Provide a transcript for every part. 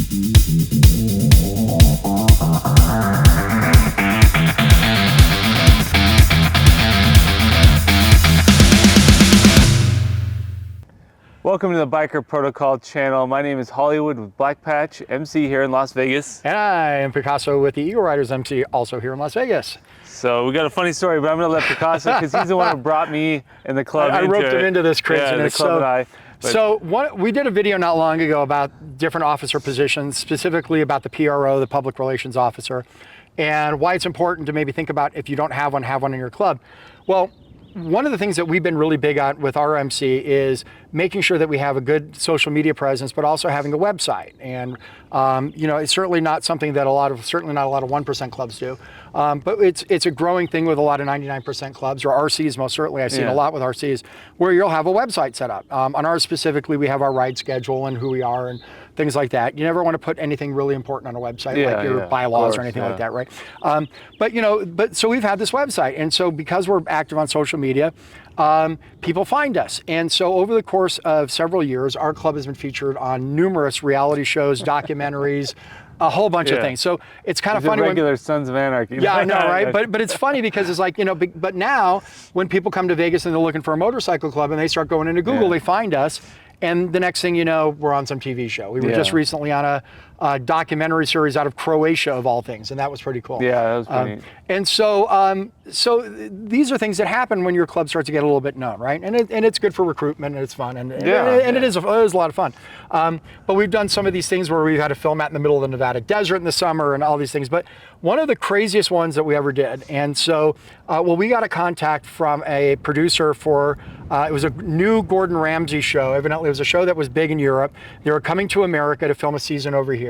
Welcome to the Biker Protocol channel. My name is Hollywood with Black Patch, MC here in Las Vegas. And I am Picasso with the Eagle Riders MC, also here in Las Vegas. So we got a funny story, but I'm going to let Picasso, because he's the one who brought me and the club I roped him into this craziness. Yeah, the club we did a video not long ago about different officer positions, specifically about the PRO, the Public Relations Officer, and why it's important to maybe think about, if you don't have one in your club. Well, one of the things that we've been really big on with our MC is making sure that we have a good social media presence, but also having a website. And you know, it's certainly not something that certainly not a lot of 1% clubs do. But it's a growing thing with a lot of 99% clubs, or RCs most certainly. I've seen a lot with RCs, where you'll have a website set up. On ours specifically, we have our ride schedule and who we are and things like that. You never want to put anything really important on a website, like your bylaws or anything like that, right? But you know, so we've had this website, and so because we're active on social media, people find us. And so over the course of several years, our club has been featured on numerous reality shows, documentaries, a whole bunch of things. So it's kind of funny. Regular Sons of Anarchy. Yeah, I know, right? But it's funny because it's like, you know, but now when people come to Vegas and they're looking for a motorcycle club and they start going into Google, they find us. And the next thing you know, we're on some TV show. We were just recently on a documentary series out of Croatia, of all things, and that was pretty cool. Yeah, that was pretty neat. And so, these are things that happen when your club starts to get a little bit known, right? And it's good for recruitment, and it's fun, and it is a lot of fun. But we've done some of these things where we've had to film out in the middle of the Nevada desert in the summer and all these things. But one of the craziest ones that we ever did, and so, we got a contact from a producer for, it was a new Gordon Ramsay show. Evidently, it was a show that was big in Europe. They were coming to America to film a season over here.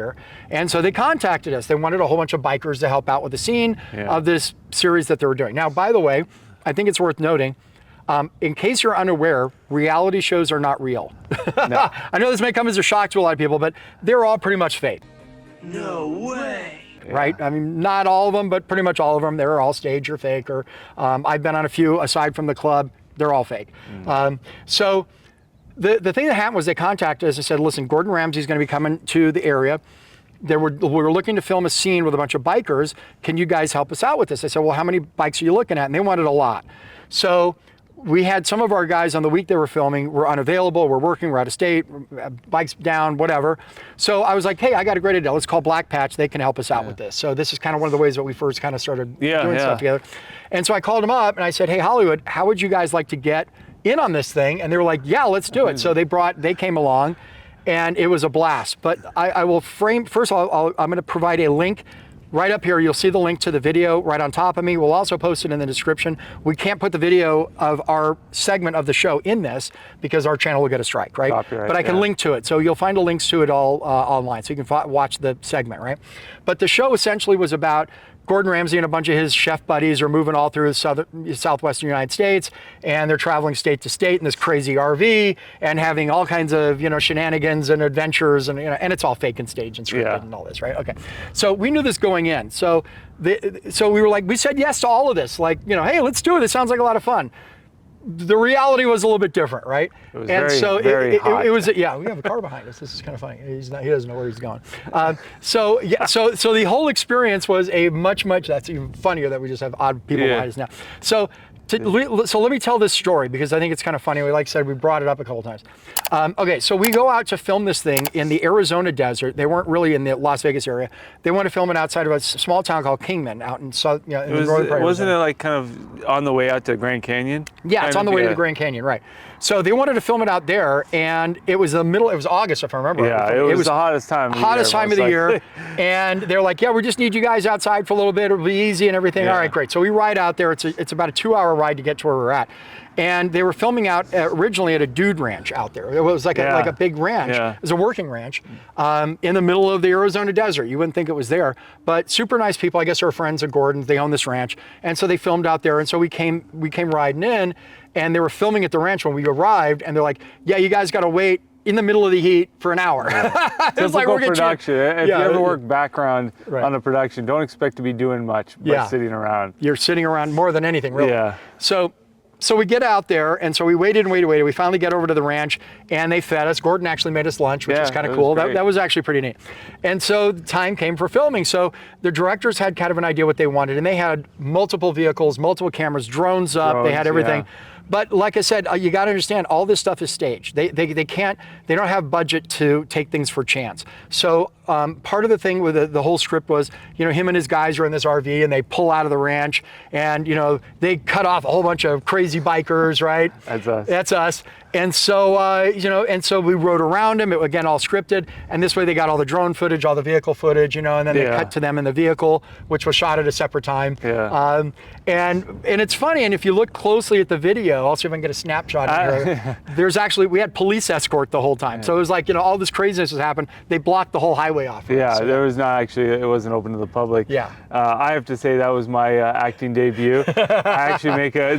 And so they contacted us. They wanted a whole bunch of bikers to help out with the scene of this series that they were doing. Now, by the way, I think it's worth noting, in case you're unaware, reality shows are not real. No. I know this may come as a shock to a lot of people, but they're all pretty much fake. No way. Right? I mean, not all of them, but pretty much all of them. They're all staged or fake. Or I've been on a few aside from the club. They're all fake. So the thing that happened was they contacted us and said, listen, Gordon Ramsay's going to be coming to the area. We were looking to film a scene with a bunch of bikers. Can you guys help us out with this? I said, well, how many bikes are you looking at? And they wanted a lot. So we had some of our guys on the week they were filming were unavailable, we're working, we're out of state, bikes down, whatever. So I was like, hey, I got a great idea. Let's call Black Patch. They can help us out with this. So this is kind of one of the ways that we first kind of started doing stuff together. And so I called them up and I said, hey, Hollywood, how would you guys like to get in on this thing? And they were like, yeah, let's do it. So they came along and it was a blast. But I will frame, first of all, I'm going to provide a link right up here. You'll see the link to the video right on top of me. We'll also post it in the description. We can't put the video of our segment of the show in this because our channel will get a strike, right? Copyright, but I can link to it. So you'll find the links to it all online. So you can watch the segment, right? But the show essentially was about Gordon Ramsay and a bunch of his chef buddies are moving all through the southwestern United States, and they're traveling state to state in this crazy RV and having all kinds of, you know, shenanigans and adventures, and, you know, and it's all fake and staged and scripted and all this, right? Okay. So we knew this going in. So we were like, we said yes to all of this. Like, you know, hey, let's do it. It sounds like a lot of fun. The reality was a little bit different, right? It was very hot. It was, yeah, we have a car behind us. This is kind of funny. He doesn't know where he's going. So the whole experience was a much, that's even funnier that we just have odd people behind us now. So let me tell this story because I think it's kind of funny. Like I said, we brought it up a couple times. Okay, so we go out to film this thing in the Arizona desert. They weren't really in the Las Vegas area. They want to film it outside of a small town called Kingman out in the northern part of Arizona. Wasn't it like kind of on the way out to Grand Canyon? Yeah, it's on the way to the Grand Canyon, right. So they wanted to film it out there, and it was it was August, if I remember. Yeah, it was the hottest time of the year. Hottest time of the year. And they're like, yeah, we just need you guys outside for a little bit. It'll be easy and everything. All right, great. So we ride out there. It's about a 2-hour ride to get to where we're at. And they were filming out originally at a dude ranch out there. It was like a big ranch. It was a working ranch in the middle of the Arizona desert. You wouldn't think it was there, but super nice people. I guess they're friends of Gordon's. They own this ranch, and so they filmed out there. And so we came riding in, and they were filming at the ranch when we arrived. And they're like, "Yeah, you guys got to wait in the middle of the heat for an hour." It's like we're production. If you ever work background on a production, don't expect to be doing much but sitting around. You're sitting around more than anything, really. Yeah. So so we get out there, and so we waited and waited. We finally get over to the ranch, and they fed us. Gordon actually made us lunch, which was kind of cool. That was actually pretty neat. And so the time came for filming. So the directors had kind of an idea what they wanted, and they had multiple vehicles, multiple cameras, drones up. They had everything. Yeah. But like I said, you got to understand, all this stuff is staged. They don't have budget to take things for chance. So part of the thing with the whole script was, him and his guys are in this RV and they pull out of the ranch, and they cut off a whole bunch of crazy bikers, right? That's us. And so, and so we rode around him, again, all scripted. And this way they got all the drone footage, all the vehicle footage, and then they cut to them in the vehicle, which was shot at a separate time. Yeah. And it's funny, and if you look closely at the video, I'll see if I can get a snapshot of here. We had police escort the whole time. So it was like, all this craziness was happening. They blocked the whole highway off. There was not actually, it wasn't open to the public. Yeah. I have to say that was my acting debut. They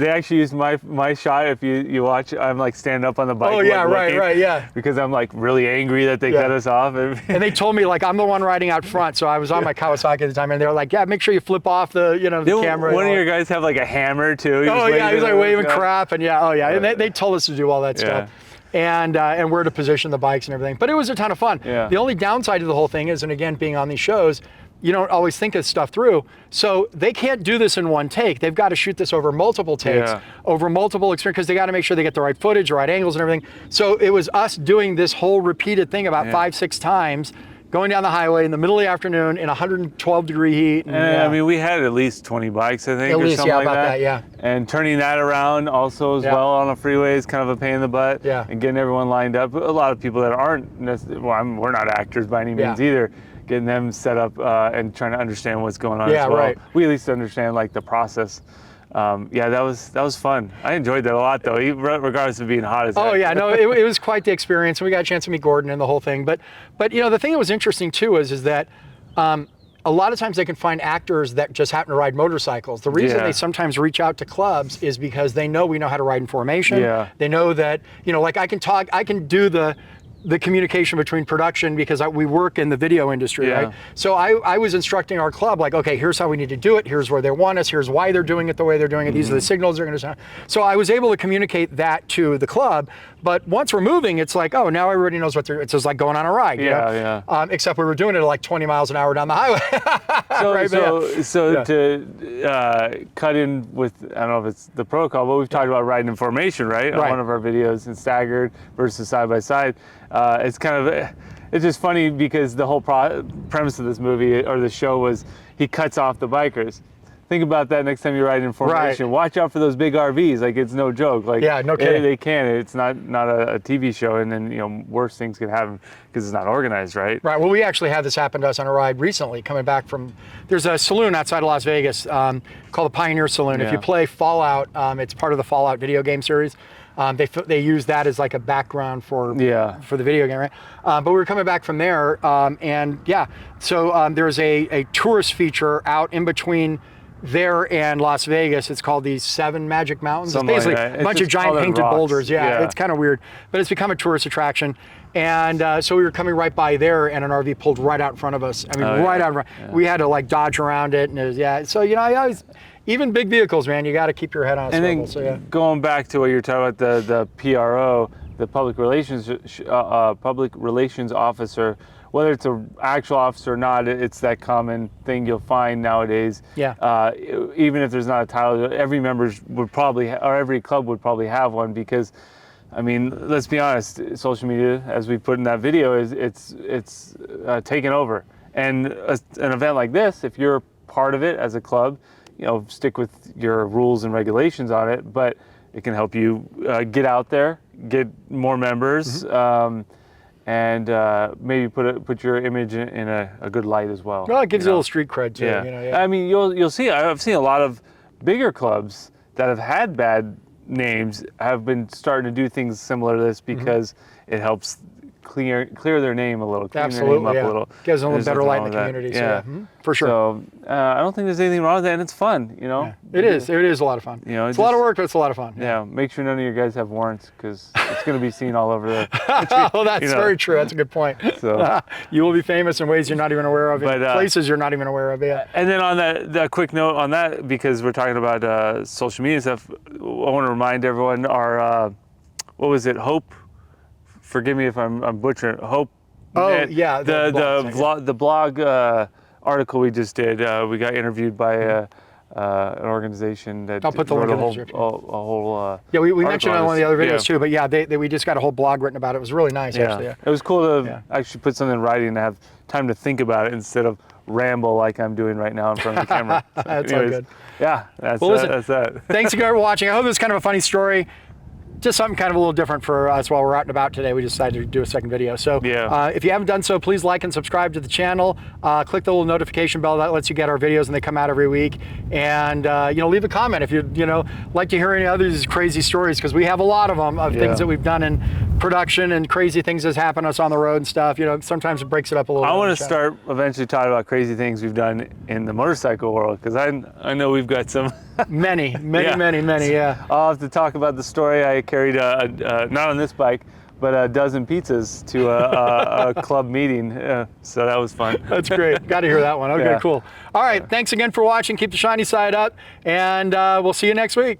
actually used my shot. If you watch, I'm like standing up on the bike. Oh yeah, right, yeah. Because I'm like really angry that they cut us off. And they told me like I'm the one riding out front, so I was on my Kawasaki at the time, and they were like, yeah, make sure you flip off the the camera. One of your guys have like a hammer too. He was like waving crap, and and they told us to do all that stuff. And where to position the bikes and everything. But it was a ton of fun. Yeah. The only downside to the whole thing is, and again, being on these shows, you don't always think of stuff through. So they can't do this in one take. They've got to shoot this over multiple takes, over multiple experiences, because they got to make sure they get the right footage, the right angles and everything. So it was us doing this whole repeated thing about 5-6 times, going down the highway in the middle of the afternoon in 112-degree heat. And, I mean, we had at least 20 bikes, I think, at or least, something like about that. Yeah. And turning that around also as well on a freeway is kind of a pain in the butt. Yeah. And getting everyone lined up. A lot of people that aren't necessarily, we're not actors by any means either. Getting them set up and trying to understand what's going on as well. Right. We at least understand like the process. That was fun. I enjoyed that a lot though, regardless of being hot as heck. Oh yeah, no, it was quite the experience, and we got a chance to meet Gordon and the whole thing. But the thing that was interesting too is that a lot of times they can find actors that just happen to ride motorcycles. The reason they sometimes reach out to clubs is because they know we know how to ride in formation. Yeah. They know that like I can do the communication between production because we work in the video industry, right? So I was instructing our club, like, okay, here's how we need to do it. Here's where they want us. Here's why they're doing it the way they're doing it. These are the signals they're going to send. So I was able to communicate that to the club. But once we're moving, it's like, oh, now everybody knows what it's just like going on a ride. Except we were doing it at like 20 miles an hour down the highway. To cut in with, I don't know if it's the protocol, but we've talked about riding in formation, right? On one of our videos in staggered versus side by side. It's just funny because the whole premise of this movie or the show was he cuts off the bikers. Think about that next time you're riding in formation. Right. Watch out for those big RVs. Like, it's no joke. Like, no kidding. They can. It's not a TV show, and then worse things can happen because it's not organized, right? Right. Well, we actually had this happen to us on a ride recently, coming back from. There's a saloon outside of Las Vegas called the Pioneer Saloon. If you play Fallout, it's part of the Fallout video game series. They use that as like a background for the video game, right? But we were coming back from there, so there's a tourist feature out in between there and Las Vegas. It's called the 7 Magic Mountains. It's basically a bunch of giant painted boulders. It's kind of weird, but it's become a tourist attraction. And so we were coming right by there, and an RV pulled right out in front of us. I mean, right out in front. Yeah. We had to like dodge around it, and it was, so I always. Even big vehicles, man, you got to keep your head on a swivel. So going back to what you're talking about, the PRO, the public relations officer, whether it's an actual officer or not, it's that common thing you'll find nowadays. Even if there's not a title, every member would probably, or every club would probably have one because, I mean, let's be honest, social media, as we put in that video, it's taken over. And an event like this, if you're part of it as a club, stick with your rules and regulations on it, but it can help you get out there, get more members, and maybe put your image in a good light as well. Well, it gives you a little street cred too. I mean, you'll see. I've seen a lot of bigger clubs that have had bad names have been starting to do things similar to this because it helps clear their name a little, clean Absolutely, their name up yeah. a little. Gives them a little There's better nothing light wrong in the with that. community. Yeah. So, for sure. So I don't think there's anything wrong with that, and it's fun, you know. Yeah. It is. It is a lot of fun. You know, it's a lot of work, but it's a lot of fun. Yeah, make sure none of your guys have warrants, because it's going to be seen all over the Oh, that's you know. very true. That's a good point. So. You will be famous in ways you're not even aware of, But, in places you're not even aware of. Yeah. And then on that quick note on that, because we're talking about social media stuff, I want to remind everyone our what was it? Hope. Forgive me if I'm butchering. Hope. Oh, yeah. The blog article we just did. We got interviewed by an organization that I'll put the wrote link in the a description. whole Yeah, we mentioned it on one of the other videos yeah. too, but yeah, we just got a whole blog written about it. It was really nice, actually. Yeah. It was cool to actually put something in writing and have time to think about it instead of ramble like I'm doing right now in front of the camera. So That's all good. Yeah, that's that. Thanks again for watching. I hope it was kind of a funny story. Just something kind of a little different for us while we're out and about today. We decided to do a second video. So if you haven't done so, please like and subscribe to the channel. Click the little notification bell that lets you get our videos, and they come out every week. And leave a comment if you like to hear any other crazy stories, because we have a lot of them, of things that we've done in production and crazy things that's happened to us on the road and stuff. Sometimes it breaks it up a little bit. I want to start eventually talking about crazy things we've done in the motorcycle world, because I know we've got some. many, yeah. I'll have to talk about the story. I carried not on this bike, but a dozen pizzas to a club meeting. So that was fun. That's great. Got to hear that one. Okay, cool. All right. Thanks again for watching. Keep the shiny side up, and we'll see you next week.